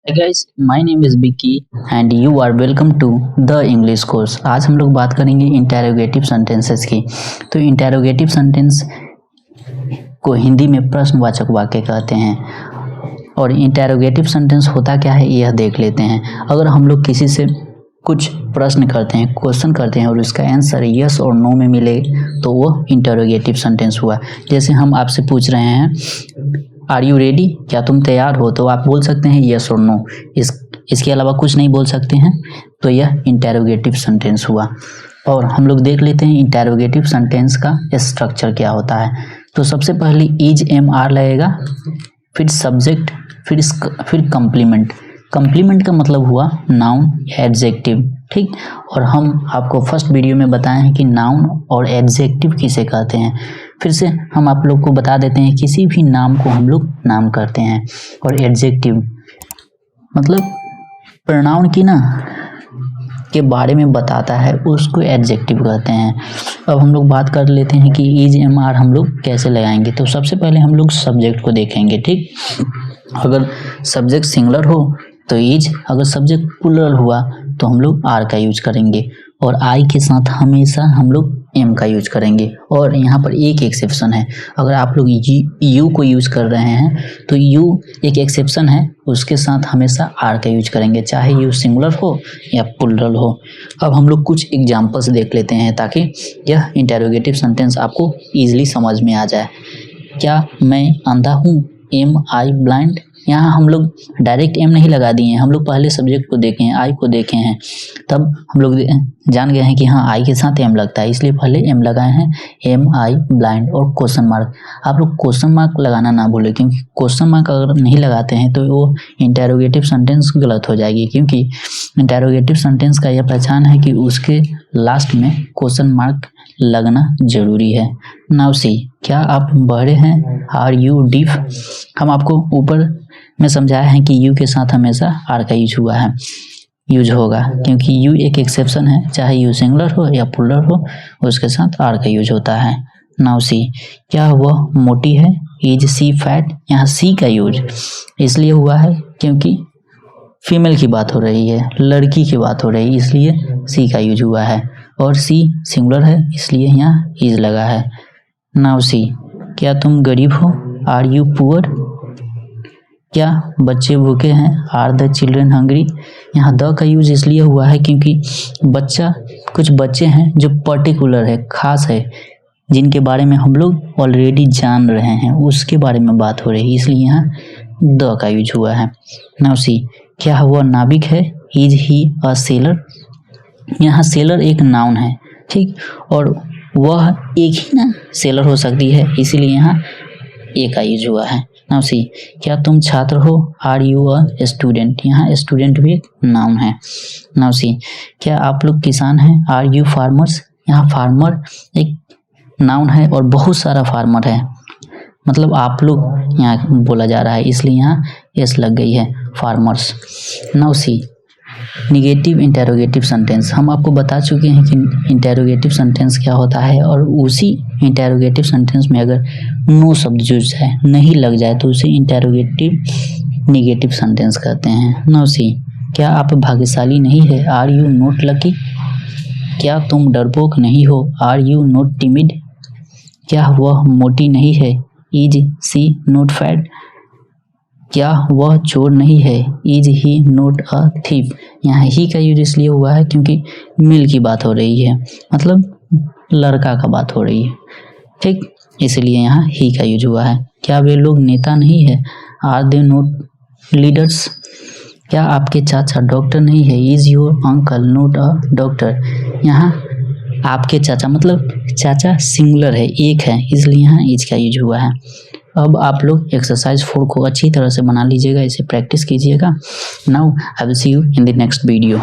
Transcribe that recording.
Hey guys, my name is Vicky and you are welcome to the English course। आज हम लोग बात करेंगे इंटेरोगेटिव सेंटेंसेस की। तो इंटेरोगेटिव सेंटेंस को हिंदी में प्रश्नवाचक वाक्य कहते हैं। और इंटेरोगेटिव सेंटेंस होता क्या है यह देख लेते हैं। अगर हम लोग किसी से कुछ प्रश्न करते हैं, क्वेश्चन करते हैं और उसका आंसर यस और नो में मिले तो वो इंटेरोगेटिव सेंटेंस हुआ। जैसे हम आपसे पूछ रहे हैं आर यू रेडी, क्या तुम तैयार हो, तो आप बोल सकते हैं यस और नो। इसके अलावा कुछ नहीं बोल सकते हैं, तो यह इंटेरोगेटिव सेंटेंस हुआ। और हम लोग देख लेते हैं इंटेरोगेटिव सेंटेंस का स्ट्रक्चर क्या होता है। तो सबसे पहले इज एम आर लगेगा, फिर सब्जेक्ट, फिर कंप्लीमेंट। कंप्लीमेंट का मतलब हुआ नाउन एडजेक्टिव, ठीक। और हम आपको फर्स्ट वीडियो में बताए हैं कि नाउन और एडजेक्टिव किसे कहते हैं। फिर से हम आप लोग को बता देते हैं, किसी भी नाम को हम लोग नाम करते हैं, और एडजेक्टिव मतलब प्रोनाउन की ना के बारे में बताता है, उसको एडजेक्टिव कहते हैं। अब हम लोग बात कर लेते हैं कि इज एम आर हम लोग कैसे लगाएंगे। तो सबसे पहले हम लोग सब्जेक्ट को देखेंगे, ठीक। अगर सब्जेक्ट सिंगुलर हो तो इज, अगर सब्जेक्ट प्लूरल हुआ तो हम लोग आर का यूज करेंगे, और आई के साथ हमेशा हम लोग एम का यूज करेंगे। और यहाँ पर एक एक्सेप्शन है, अगर आप लोग यू को यूज कर रहे हैं तो यू एक एक्सेप्शन है, उसके साथ हमेशा आर का यूज करेंगे, चाहे यू सिंगुलर हो या प्लूरल हो। अब हम लोग कुछ एग्जांपल्स देख लेते हैं ताकि यह इंटेरोगेटिव सेंटेंस आपको ईजिली समझ में आ जाए। क्या मैं अंधा हूँ, एम आई ब्लाइंड। यहाँ हम लोग डायरेक्ट एम नहीं लगा दिए हैं, हम लोग पहले सब्जेक्ट को देखे हैं, आई को देखे हैं, तब हम लोग जान गए हैं कि हाँ आई के साथ एम लगता है, इसलिए पहले एम लगाए हैं, एम आई ब्लाइंड और क्वेश्चन मार्क। आप लोग क्वेश्चन मार्क लगाना ना भूलें, क्योंकि क्वेश्चन मार्क अगर नहीं लगाते हैं तो वो इंटेरोगेटिव सेंटेंस गलत हो जाएगी। क्योंकि इंटेरोगेटिव सेंटेंस का यह पहचान है कि उसके लास्ट में क्वेश्चन मार्क लगना जरूरी है। नाउ सी, क्या आप बहरे हैं, आर यू डीफ। हम आपको ऊपर में समझाया है कि यू के साथ हमेशा आर का यूज होगा, क्योंकि यू एक एक्सेप्शन है, चाहे यू सिंगुलर हो या प्लूरल हो, उसके साथ आर का यूज होता है। नाउ सी, क्या वह मोटी है, इज सी फैट। यहाँ सी का यूज इसलिए हुआ है क्योंकि फीमेल की बात हो रही है, लड़की की बात हो रही है, इसलिए सी का यूज हुआ है। और सी सिंगुलर है इसलिए यहाँ इज लगा है। नाउ सी, क्या तुम गरीब हो, आर यू पुअर। क्या बच्चे भूखे हैं, आर द चिल्ड्रन हंग्री। यहाँ द का यूज इसलिए हुआ है क्योंकि कुछ बच्चे हैं जो पर्टिकुलर है, खास है, जिनके बारे में हम लोग ऑलरेडी जान रहे हैं, उसके बारे में बात हो रही है, इसलिए यहाँ द का यूज हुआ है। नाउ सी, क्या वह नाविक है, इज ही अ सेलर। यहाँ सेलर एक नाउन है, ठीक, और वह एक ही ना सेलर हो सकती है, इसीलिए यहाँ ए का यूज हुआ है। नाउ सी, क्या तुम छात्र हो, आर यू अ स्टूडेंट। यहाँ स्टूडेंट भी एक नाउन है। नाउ सी, क्या आप लोग किसान हैं, आर यू फार्मर्स। यहाँ फार्मर एक नाउन है और बहुत सारा फार्मर है, मतलब आप लोग यहाँ बोला जा रहा है, इसलिए यहाँ एस लग गई है, farmers. Now see, negative interrogative sentence. हम आपको बता चुके हैं कि इंटेरोगेटिव सेंटेंस क्या होता है, और उसी इंटेरोगेटिव सेंटेंस में अगर नो शब्द यूज है, नहीं लग जाए, तो उसे इंटेरोगेटिव निगेटिव सेंटेंस कहते हैं। नाउ सी, क्या आप भाग्यशाली नहीं है, आर यू नॉट लकी। क्या तुम डरपोक नहीं हो, आर यू नॉट टिमिड। क्या वह मोटी नहीं है, इज सी नॉट फैट। क्या वह चोर नहीं है, is he not a thief. यहाँ ही का यूज इसलिए हुआ है क्योंकि मेल की बात हो रही है, मतलब लड़का का बात हो रही है, ठीक, इसलिए यहाँ ही का यूज हुआ है। क्या वे लोग नेता नहीं है, आर दे नॉट लीडर्स। क्या आपके चाचा डॉक्टर नहीं है, is your uncle not a doctor. यहाँ आपके चाचा मतलब चाचा सिंगुलर है, एक है, इसलिए यहाँ इज का यूज हुआ है। अब आप लोग एक्सरसाइज 4 को अच्छी तरह से बना लीजिएगा, इसे प्रैक्टिस कीजिएगा। Now I will see you in the next video.